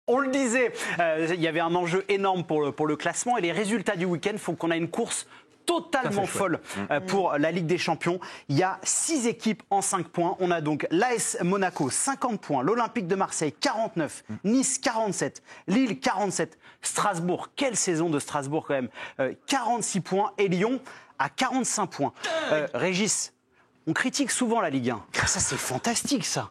On le disait, il y avait un enjeu énorme pour le classement et les résultats du week-end font qu'on a une course totalement folle pour la Ligue des Champions. Il y a 6 équipes en 5 points. On a donc l'AS Monaco, 50 points. L'Olympique de Marseille, 49. Nice, 47. Lille, 47. Strasbourg, quelle saison de Strasbourg quand même. 46 points. Et Lyon, à 45 points. Régis, on critique souvent la Ligue 1. Ça, c'est fantastique, ça.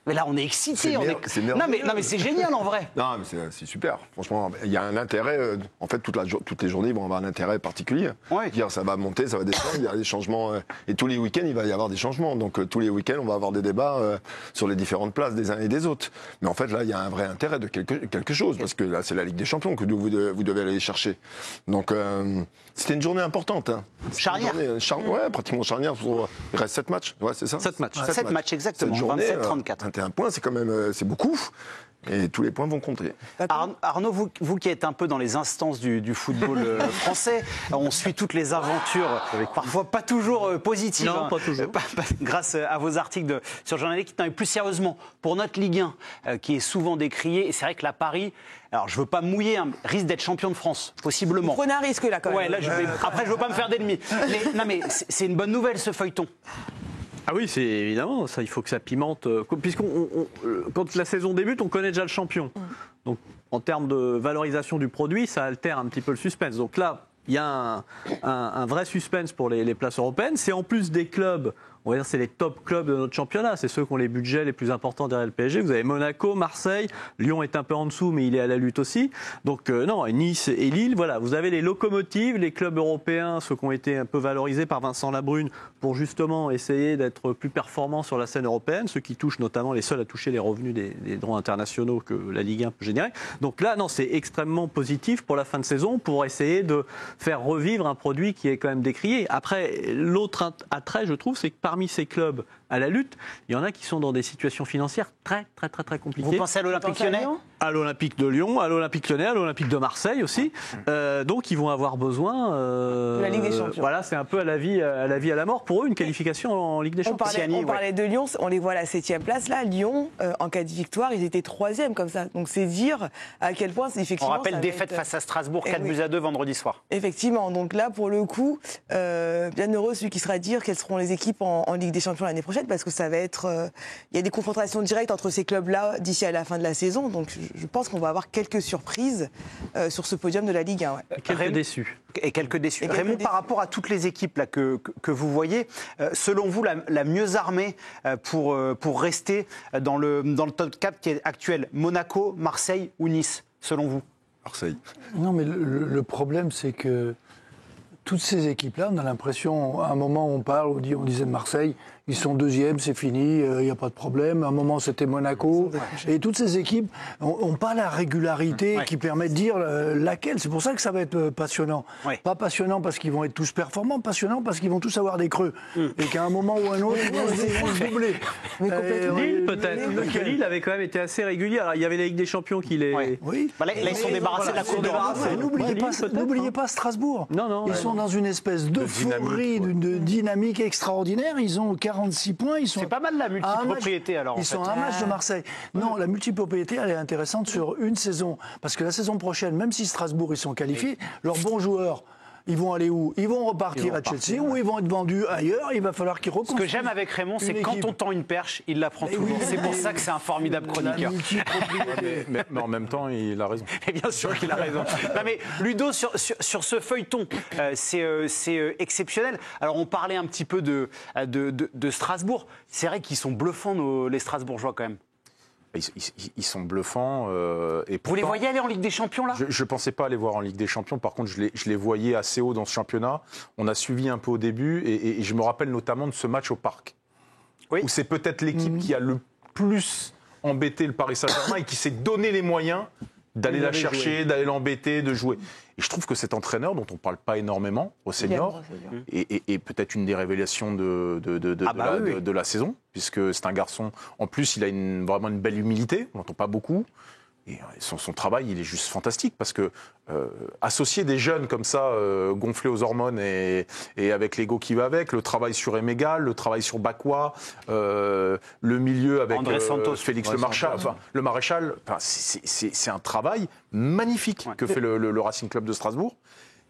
Mais là, on est excités. Non, mais c'est génial, en vrai. Non, mais c'est super. Franchement, il y a un intérêt. En fait, toutes les journées vont avoir un intérêt particulier. Ouais. Ça va monter, ça va descendre. Il y a des changements. Et tous les week-ends, il va y avoir des changements. Donc, tous les week-ends, on va avoir des débats sur les différentes places des uns et des autres. Mais en fait, là, il y a un vrai intérêt de quelque chose. Parce que là, c'est la Ligue des Champions que vous devez aller chercher. Donc, c'était une journée importante. Hein. Charnière. Ouais, pratiquement charnière. Il reste 7 matchs. Ouais, c'est ça. 7 matchs. 7 matchs, exactement. 27-34. 21 points, c'est quand même c'est beaucoup. Et tous les points vont compter. Arnaud, vous qui êtes un peu dans les instances du football français, on suit toutes les aventures, parfois pas toujours positives. Non, pas toujours. Grâce à vos articles sur Journal Équipe. Non, mais plus sérieusement, pour notre Ligue 1, qui est souvent décriée, et c'est vrai que la Paris, alors je veux pas me mouiller, risque d'être champion de France, possiblement. Prenez un risque là quand même. Ouais, là, après, je veux pas me faire d'ennemis. Mais c'est une bonne nouvelle, ce feuilleton. Ah oui, c'est évidemment, ça, il faut que ça pimente. Quand la saison débute, on connaît déjà le champion. Donc, en termes de valorisation du produit, ça altère un petit peu le suspense. Donc là, il y a un vrai suspense pour les places européennes. C'est en plus des clubs, on va dire c'est les top clubs de notre championnat. C'est ceux qui ont les budgets les plus importants derrière le PSG. Vous avez Monaco, Marseille, Lyon est un peu en dessous, mais il est à la lutte aussi. Donc non, Nice et Lille, voilà. Vous avez les locomotives, les clubs européens, ceux qui ont été un peu valorisés par Vincent Labrune pour justement essayer d'être plus performants sur la scène européenne, ceux qui touchent notamment les seuls à toucher les revenus des droits internationaux que la Ligue 1 peut générer. Donc là, non, c'est extrêmement positif pour la fin de saison, pour essayer de faire revivre un produit qui est quand même décrié. Après, l'autre attrait, je trouve, c'est que parmi ces clubs à la lutte, il y en a qui sont dans des situations financières très compliquées. Vous pensez à l'Olympique Lyonnais ? À l'Olympique de Lyon, à l'Olympique Lyonnais, à l'Olympique de Marseille aussi. Donc ils vont avoir besoin de la Ligue des Champions. Voilà, c'est un peu à la vie à la mort pour eux, une qualification en Ligue des Champions. On parlait de Lyon, on les voit à la 7e place. Là, Lyon, en cas de victoire, ils étaient 3e comme ça. Donc c'est dire à quel point, effectivement... On rappelle défaite face à Strasbourg, 4-2 vendredi soir. Effectivement, donc là, pour le coup, bien heureux celui qui sera à dire quelles seront les équipes en Ligue des Champions l'année prochaine, parce que ça va être... il y a des confrontations directes entre ces clubs-là d'ici à la fin de la saison. Donc je pense qu'on va avoir quelques surprises sur ce podium de la Ligue 1. Ouais. Quelques déçus. Et quelques déçus. Raymond, par rapport à toutes les équipes là, que vous voyez, selon vous, la mieux armée pour rester dans le top 4 qui est actuel, Monaco, Marseille ou Nice, selon vous? Marseille. Non, mais le problème, c'est que toutes ces équipes-là, on a l'impression, à un moment, on parle, on disait de Marseille, ils sont 2e, c'est fini, il n'y a pas de problème. À un moment, c'était Monaco. Et toutes ces équipes n'ont pas la régularité qui permet de dire laquelle. C'est pour ça que ça va être passionnant. Ouais. Pas passionnant parce qu'ils vont être tous performants, passionnant parce qu'ils vont tous avoir des creux. Et qu'à un moment ou un autre, ils vont se doubler. Lille, peut-être. Lille avait quand même été assez régulier. Alors, il y avait la Ligue des Champions qui les... Oui. Là, ils sont débarrassés de la Coupe d'Europe. N'oubliez pas Strasbourg. Ils sont dans une espèce d'euphorie, de dynamique extraordinaire. Ils ont 46 points. C'est pas mal la multipropriété alors. Ils sont à un match de Marseille. Non, la multipropriété, elle est intéressante sur une saison. Parce que la saison prochaine, même si Strasbourg, ils sont qualifiés, leurs bons joueurs, ils vont aller où? Ils vont repartir à Chelsea ou ils vont être vendus ailleurs. Il va falloir qu'ils reconstruisent. Ce que j'aime avec Raymond, c'est que quand on tend une perche, il la prend toujours. C'est pour ça que c'est un formidable chroniqueur. Mais en même temps, il a raison. Et bien sûr qu'il a raison. Non mais Ludo, sur ce feuilleton, c'est exceptionnel. Alors on parlait un petit peu de Strasbourg. C'est vrai qu'ils sont bluffants, les Strasbourgeois quand même. Ils sont bluffants. Et pourtant, vous les voyez aller en Ligue des Champions là? Je ne pensais pas les voir en Ligue des Champions. Par contre, je les voyais assez haut dans ce championnat. On a suivi un peu au début et je me rappelle notamment de ce match au Parc. Oui. Où c'est peut-être l'équipe qui a le plus embêté le Paris Saint-Germain et qui s'est donné les moyens d'aller la chercher, d'aller l'embêter, de jouer. Et je trouve que cet entraîneur, dont on ne parle pas énormément au senior, est peut-être une des révélations de la saison, puisque c'est un garçon, en plus il a vraiment une belle humilité, on n'entend pas beaucoup, Et son travail, il est juste fantastique parce que associer des jeunes comme ça, gonflés aux hormones et avec l'ego qui va avec, le travail sur Emegal, le travail sur Bakwa, le milieu avec André Santos, Félix le Maréchal, c'est un travail magnifique que fait le Racing Club de Strasbourg.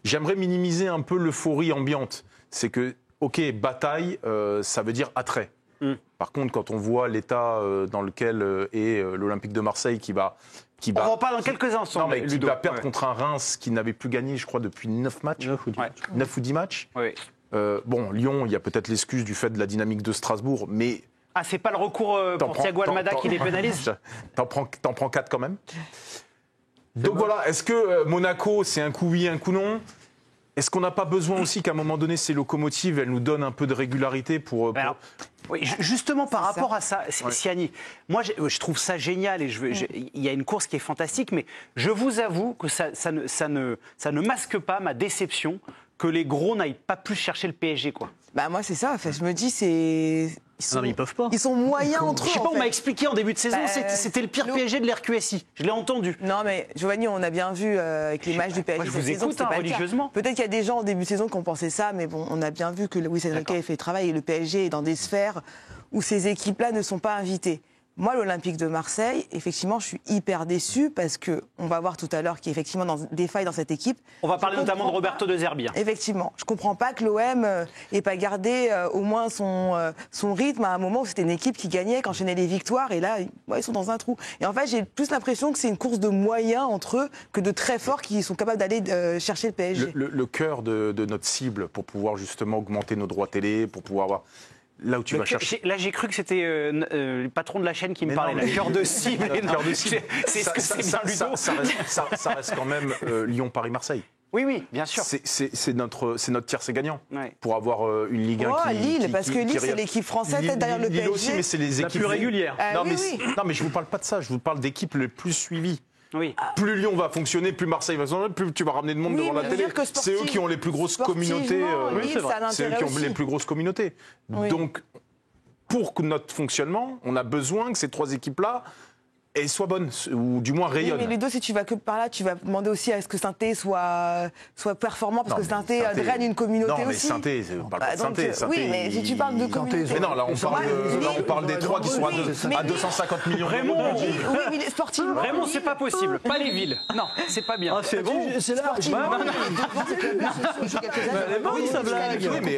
J'aimerais minimiser un peu l'euphorie ambiante. C'est que, ok, bataille, ça veut dire attrait. Par contre, quand on voit l'état dans lequel est l'Olympique de Marseille qui va... On va en parler dans quelques instants. Non, mais qui va perdre contre un Reims qui n'avait plus gagné, je crois, depuis 9 matchs. 9 ou 10 matchs. Oui. Bon, Lyon, il y a peut-être l'excuse du fait de la dynamique de Strasbourg, mais... Ah, c'est pas le recours pour Thiago Almada qui les pénalise? T'en prends 4 quand même. Donc voilà, est-ce que Monaco, c'est un coup oui, un coup non? Est-ce qu'on n'a pas besoin aussi qu'à un moment donné, ces locomotives, elles nous donnent un peu de régularité pour... Alors, oui, justement, par rapport à ça, Siani, moi, je trouve ça génial et il y a une course qui est fantastique, mais je vous avoue que ça ne masque pas ma déception que les gros n'aillent pas plus chercher le PSG, quoi. Bah moi, c'est ça. Enfin, je me dis, c'est... Non, mais ils peuvent pas. Ils sont moyens entre eux. Je sais pas, en on m'a fait. expliqué en début de saison, c'était le pire PSG de l'RQSI. Je l'ai entendu. Non, mais Giovanni, on a bien vu avec les matchs du PSG. Moi, je cette vous saison, écoute c'était pas le cas. religieusement. Peut-être qu'il y a des gens en début de saison qui ont pensé ça, mais bon, on a bien vu que Luis Enrique a fait le travail et le PSG est dans des sphères où ces équipes-là ne sont pas invitées. Moi, l'Olympique de Marseille, effectivement, je suis hyper déçue parce qu'on va voir tout à l'heure qu'il y a effectivement des failles dans cette équipe. On va parler notamment de Roberto De Zerbi. Effectivement. Je ne comprends pas que l'OM n'ait pas gardé au moins son rythme à un moment où c'était une équipe qui gagnait, qui enchaînait les victoires. Et là, ils sont dans un trou. Et en fait, j'ai plus l'impression que c'est une course de moyens entre eux que de très forts qui sont capables d'aller chercher le PSG. Le cœur de notre cible pour pouvoir justement augmenter nos droits télé, pour pouvoir avoir... Là où tu vas chercher. Là, j'ai cru que c'était le patron de la chaîne qui me parlait. Le cœur de cible. Cœur de cible. C'est ce que c'est bien, Ludo. Ça reste quand même Lyon, Paris, Marseille. Oui, bien sûr. C'est notre tiercé gagnant. Ouais. Pour avoir une Ligue 1 Lille, parce que Lille, c'est l'équipe française derrière le PSG. Lille aussi, mais c'est les équipes plus régulières. Non, mais je ne vous parle pas de ça. Je vous parle d'équipes les plus suivies. Oui. Plus Lyon va fonctionner, plus Marseille va fonctionner, plus tu vas ramener de monde devant la télé. C'est eux qui ont les plus grosses communautés. C'est eux qui ont les plus grosses communautés. Oui. Donc, pour notre fonctionnement, on a besoin que ces 3 équipes-là soient bonnes, ou du moins rayonnent. Oui, mais Ludo, si tu vas que par là, tu vas demander aussi à ce que Saint-Étienne soit performant, parce que Saint-Étienne draine une communauté aussi. Non, mais Saint-Étienne, on parle pas de Saint-Étienne. Oui, mais si tu parles de communauté... Mais non, là, on parle des 3 qui sont à 250 millions d'euros. Oui, mais sportivement... Vraiment, c'est pas possible. Pas les villes. Non, c'est pas bien. Ah, c'est bon. C'est là. Elle est bonne, sa blague. Oui, mais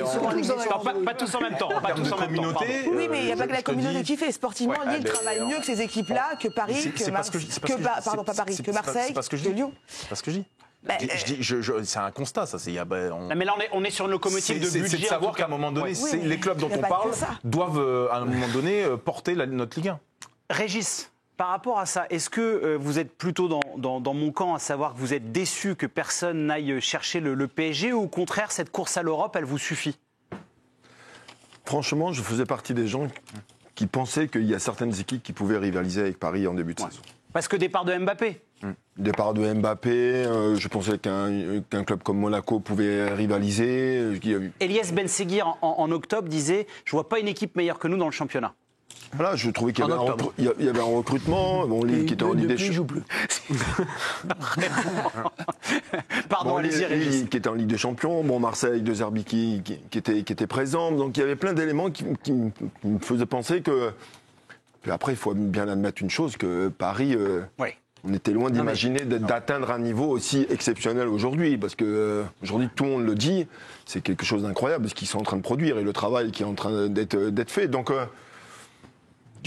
Pas tous en même temps. Pas tous en même temps. Pardon. Oui, mais il n'y a pas que la communauté qui fait. Sportivement, Ouais, Lille travaille mieux que ces équipes-là, que Paris, que Marseille, que Marseille, que Lyon. C'est pas ce que je dis. C'est un constat, ça. Non, mais là, on est sur une locomotive de budget. C'est de savoir qu'à un moment donné, les clubs dont on parle doivent, à un moment donné, porter notre Ligue 1. Régis, par rapport à ça, est-ce que vous êtes plutôt dans mon camp, à savoir que vous êtes déçu que personne n'aille chercher le PSG, ou au contraire, cette course à l'Europe, elle vous suffit? Franchement, je faisais partie des gens qui pensaient qu'il y a certaines équipes qui pouvaient rivaliser avec Paris en début de saison. Parce que départ de Mbappé. Départ de Mbappé, je pensais qu'un club comme Monaco pouvait rivaliser. Elias Benseguir, en octobre, disait « Je vois pas une équipe meilleure que nous dans le championnat ». Voilà, je trouvais qu'il y avait un recrutement. Bon, Lille qui était en Ligue des Champions. Pardon, allez-y, Régis. Lille qui était en Ligue des Champions. Bon, Marseille, De Zerbi qui était présent. Donc il y avait plein d'éléments qui me faisaient penser que. Puis après, il faut bien admettre une chose, que Paris. On était loin d'imaginer d'atteindre un niveau aussi exceptionnel aujourd'hui, parce que aujourd'hui tout le monde le dit, c'est quelque chose d'incroyable ce qu'ils sont en train de produire et le travail qui est en train d'être fait. Donc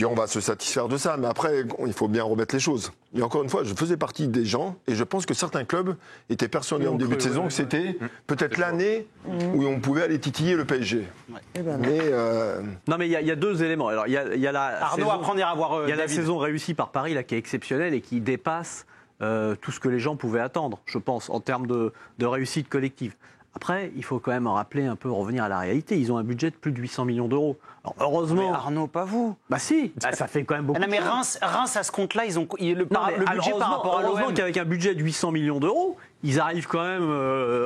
on va se satisfaire de ça, mais après il faut bien remettre les choses. Et encore une fois, je faisais partie des gens, et je pense que certains clubs étaient persuadés en début de saison que c'était peut-être l'année où on pouvait aller titiller le PSG. Non, mais il y a 2 éléments. Alors, il y a la Arnaud, saison, apprendre à voir. il y a la saison réussie par Paris là, qui est exceptionnelle et qui dépasse tout ce que les gens pouvaient attendre, je pense, en termes de réussite collective. Après, il faut quand même rappeler un peu, revenir à la réalité. Ils ont un budget de plus de 800 millions d'euros. Alors, heureusement. Mais Arnaud, pas vous. Bah si, ça fait quand même beaucoup. Non, mais Reims, à ce compte-là, ils ont le budget par rapport à l'OM. Heureusement qu'avec un budget de 800 millions d'euros, ils arrivent quand même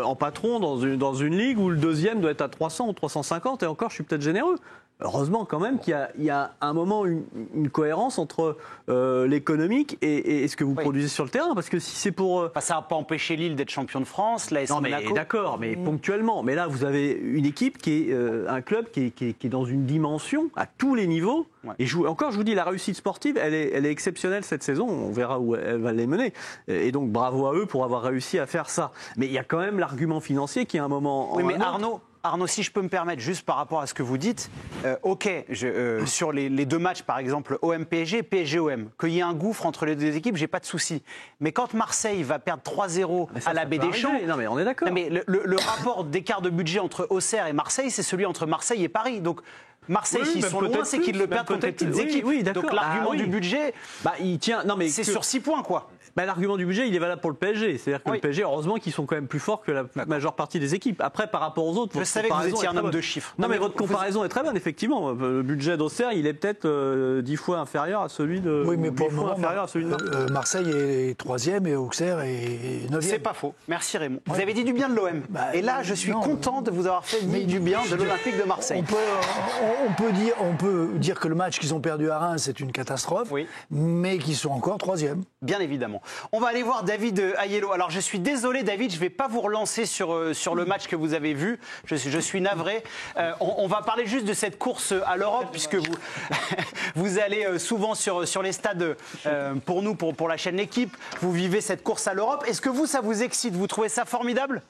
en patron dans une ligue où le deuxième doit être à 300 ou 350. Et encore, je suis peut-être généreux. heureusement quand même qu'il y a un moment une cohérence entre l'économique et ce que vous produisez sur le terrain. Parce que si c'est pour... ça n'a pas empêché Lille d'être champion de France, l'AS Monaco. D'accord, mais ponctuellement. Mais là, vous avez une équipe qui est un club qui est dans une dimension à tous les niveaux. Ouais. Et je vous dis, la réussite sportive, elle est exceptionnelle cette saison. On verra où elle va les mener. Et donc, bravo à eux pour avoir réussi à faire ça. Mais il y a quand même l'argument financier qui, à un moment... Oui, mais Arnaud, si je peux me permettre, juste par rapport à ce que vous dites, sur les deux matchs, par exemple, OM-PSG, PSG-OM, qu'il y ait un gouffre entre les deux équipes, j'ai pas de souci. Mais quand Marseille va perdre 3-0 à la Baie des Champs... Non, mais on est d'accord. Mais le rapport d'écart de budget entre Auxerre et Marseille, c'est celui entre Marseille et Paris. Donc, Marseille, s'ils sont loin, c'est qu'ils le perdent contre les petites équipes. Oui, donc l'argument du budget, il tient. Non, mais c'est sur 6 points, quoi. L'argument du budget, il est valable pour le PSG. C'est-à-dire que le PSG, heureusement qu'ils sont quand même plus forts que la majeure partie des équipes. Après, par rapport aux autres, je savais que vous étiez un homme de chiffres. Non, mais votre comparaison est très bonne, effectivement. Le budget d'Auxerre, il est peut-être 10 fois inférieur à celui de. Oui, mais pour le moment, Marseille est 3e et Auxerre est 9e. C'est pas faux. Merci Raymond. Vous avez dit du bien de l'OM. Et là, je suis content de vous avoir fait du bien de l'Olympique de Marseille. On peut dire que le match qu'ils ont perdu à Reims, c'est une catastrophe, mais qu'ils sont encore 3e. Bien évidemment. On va aller voir David Aiello. Alors, je suis désolé, David, je ne vais pas vous relancer sur le match que vous avez vu. Je suis navré. On va parler juste de cette course à l'Europe, puisque vous allez souvent sur les stades pour nous, pour la chaîne L'Équipe. Vous vivez cette course à l'Europe. Est-ce que ça vous excite? Vous trouvez ça formidable?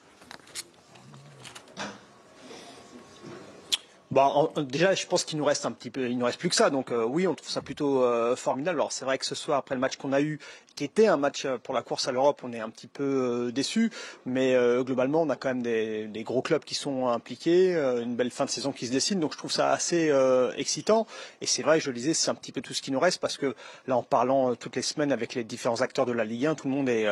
Déjà, je pense qu'il nous reste il nous reste plus que ça. Donc oui, on trouve ça plutôt formidable. Alors c'est vrai que ce soir, après le match qu'on a eu, qui était un match pour la course à l'Europe, on est un petit peu déçus. Mais globalement, on a quand même des gros clubs qui sont impliqués, une belle fin de saison qui se dessine. Donc je trouve ça assez excitant. Et c'est vrai, je le disais, c'est un petit peu tout ce qui nous reste parce que là, en parlant toutes les semaines avec les différents acteurs de la Ligue 1, tout le monde est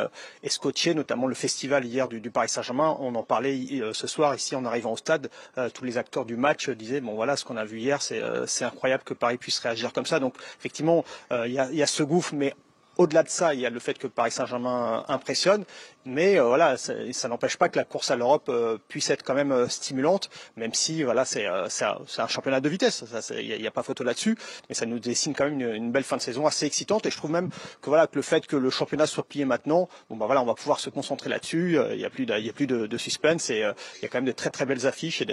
scotché, notamment le festival hier du Paris Saint-Germain. On en parlait ce soir ici en arrivant au stade. Tous les acteurs du match disaient bon voilà, ce qu'on a vu hier, c'est incroyable que Paris puisse réagir comme ça. Donc effectivement, il y a ce gouffre, mais au-delà de ça, il y a le fait que Paris Saint-Germain impressionne, mais voilà, ça n'empêche pas que la course à l'Europe puisse être quand même stimulante, même si voilà, c'est un championnat de vitesse, il n'y a pas photo là-dessus, mais ça nous dessine quand même une belle fin de saison assez excitante. Et je trouve même que voilà, que le fait que le championnat soit plié maintenant, bon bah voilà, on va pouvoir se concentrer là-dessus. Il n'y a plus de suspense et il y a quand même de très très belles affiches et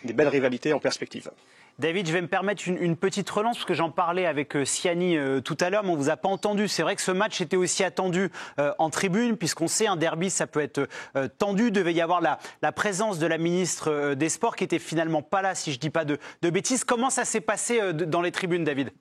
des belles rivalités en perspective. David, je vais me permettre une petite relance, parce que j'en parlais avec Siani tout à l'heure, mais on ne vous a pas entendu. C'est vrai que ce match était aussi attendu en tribune, puisqu'on sait un derby, ça peut être tendu. Il devait y avoir la présence de la ministre des Sports, qui était finalement pas là, si je ne dis pas de bêtises. Comment ça s'est passé dans les tribunes, David ?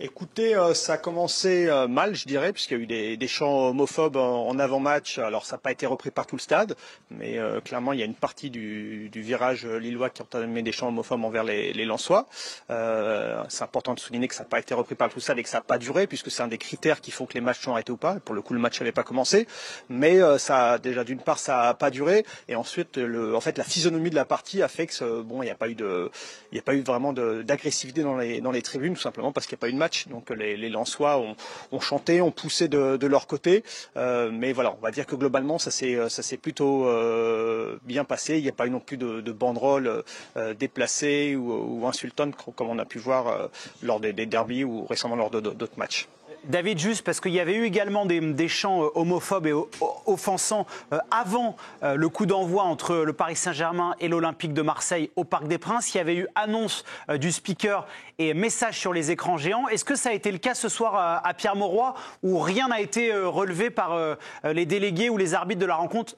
Écoutez, ça a commencé mal, je dirais, puisqu'il y a eu des chants homophobes en avant-match. Alors, ça n'a pas été repris par tout le stade, mais clairement, il y a une partie du virage lillois qui a entamé des chants homophobes envers les Lensois. C'est important de souligner que ça n'a pas été repris par tout le stade et que ça n'a pas duré, puisque c'est un des critères qui font que les matchs sont arrêtés ou pas. Pour le coup, le match n'avait pas commencé, mais ça, déjà d'une part, ça n'a pas duré, et ensuite, en fait, la physionomie de la partie a fait que bon, il n'y a pas eu vraiment d'agressivité dans les tribunes, tout simplement parce qu'il n'y a pas eu de match. Donc les Lensois ont chanté, ont poussé de leur côté, mais voilà, on va dire que globalement ça s'est plutôt bien passé. Il n'y a pas eu non plus de banderoles déplacées ou insultantes comme on a pu voir lors des derbies ou récemment lors d'autres matchs. David, juste parce qu'il y avait eu également des chants homophobes et offensants avant le coup d'envoi entre le Paris Saint-Germain et l'Olympique de Marseille au Parc des Princes. Il y avait eu annonce du speaker et message sur les écrans géants. Est-ce que ça a été le cas ce soir à Pierre-Mauroy, où rien n'a été relevé par les délégués ou les arbitres de la rencontre ?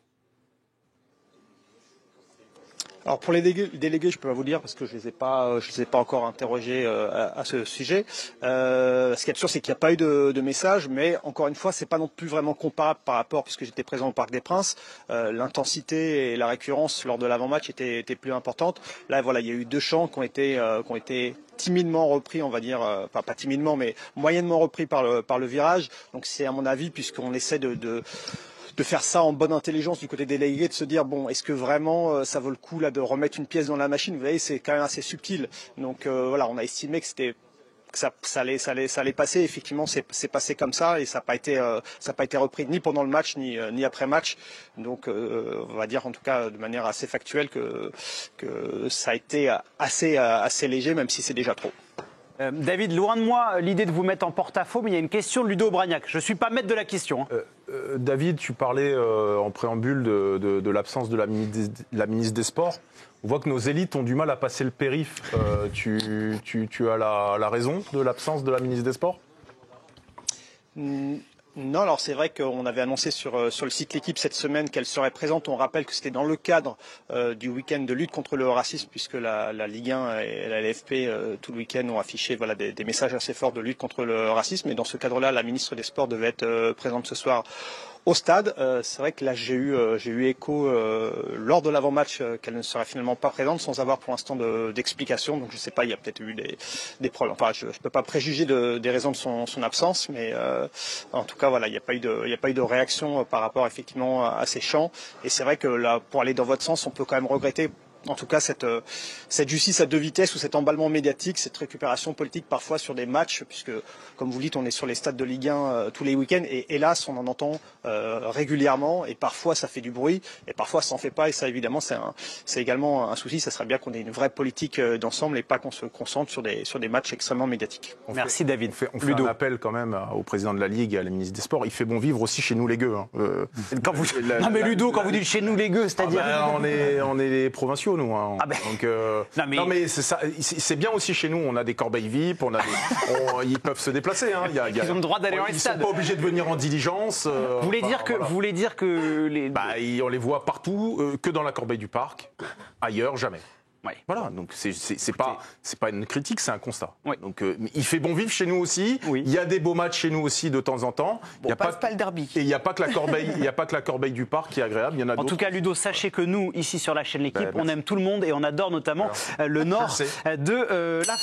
Alors pour les délégués, je peux pas vous dire parce que je les ai pas encore interrogés à ce sujet. Ce qu'il y a de sûr, c'est qu'il n'y a pas eu de message, mais encore une fois, c'est pas non plus vraiment comparable par rapport, puisque j'étais présent au Parc des Princes. L'intensité et la récurrence lors de l'avant-match étaient plus importantes. Là, voilà, il y a eu deux chants qui ont été timidement repris, on va dire, pas timidement, mais moyennement repris par le virage. Donc c'est à mon avis, puisqu'on essaie de faire ça en bonne intelligence du côté des délégués, de se dire bon, est-ce que vraiment ça vaut le coup là de remettre une pièce dans la machine? Vous voyez, c'est quand même assez subtil. Donc voilà, on a estimé que c'était que ça allait passer. Effectivement, c'est passé comme ça et ça n'a pas été repris ni pendant le match ni après match. Donc, on va dire en tout cas de manière assez factuelle que ça a été assez léger, même si c'est déjà trop. David, loin de moi l'idée de vous mettre en porte-à-faux, mais il y a une question de Ludo Bragnac. Je ne suis pas maître de la question. David, tu parlais en préambule de l'absence de la ministre des Sports. On voit que nos élites ont du mal à passer le périph'. Tu as la raison de l'absence de la ministre des Sports ? Non, alors c'est vrai qu'on avait annoncé sur le site L'Équipe cette semaine qu'elle serait présente. On rappelle que c'était dans le cadre du week-end de lutte contre le racisme, puisque la Ligue 1 et la LFP tout le week-end ont affiché des messages assez forts de lutte contre le racisme. Et dans ce cadre-là, la ministre des Sports devait être présente ce soir au stade. C'est vrai que là j'ai eu écho lors de l'avant-match qu'elle ne serait finalement pas présente, sans avoir pour l'instant d'explication. Donc je ne sais pas, il y a peut-être eu des problèmes. Enfin, je ne peux pas préjuger des raisons de son absence, mais en tout cas voilà, il n'y a pas eu de réaction par rapport effectivement à ces chants. Et c'est vrai que là, pour aller dans votre sens, on peut quand même regretter en tout cas cette justice à deux vitesses ou cet emballement médiatique, cette récupération politique parfois sur des matchs, puisque comme vous le dites, on est sur les stades de Ligue 1 tous les week-ends et hélas on en entend régulièrement et parfois ça fait du bruit et parfois ça n'en fait pas et ça évidemment c'est également un souci. Ça serait bien qu'on ait une vraie politique d'ensemble et pas qu'on se concentre sur des matchs extrêmement médiatique. Merci David. On fait un appel quand même au président de la Ligue et à la ministre des Sports. Il fait bon vivre aussi chez nous les gueux. Hein. Non mais Ludo, quand vous dites chez nous les gueux, c'est-à-dire on est les provinciaux nous. Hein. Ah ben. Donc, non mais c'est ça. C'est bien aussi chez nous. On a des corbeilles VIP. Ils peuvent se déplacer. Hein. Ils ont le droit d'aller dans les stades. Ils sont pas obligés de venir en diligence. Vous voulez dire que on les voit partout, que dans la corbeille du parc. Ailleurs, jamais. Ouais. Voilà, donc c'est pas une critique, c'est un constat. Ouais. Donc il fait bon vivre chez nous aussi. Oui. Il y a des beaux matchs chez nous aussi de temps en temps. Bon, il y a pas le derby. Et il n'y a pas que la corbeille, du parc qui est agréable. Il y en a d'autres. En tout cas, Ludo, sachez que nous, ici sur la chaîne L'Équipe, on aime tout le monde et on adore notamment le nord de la France.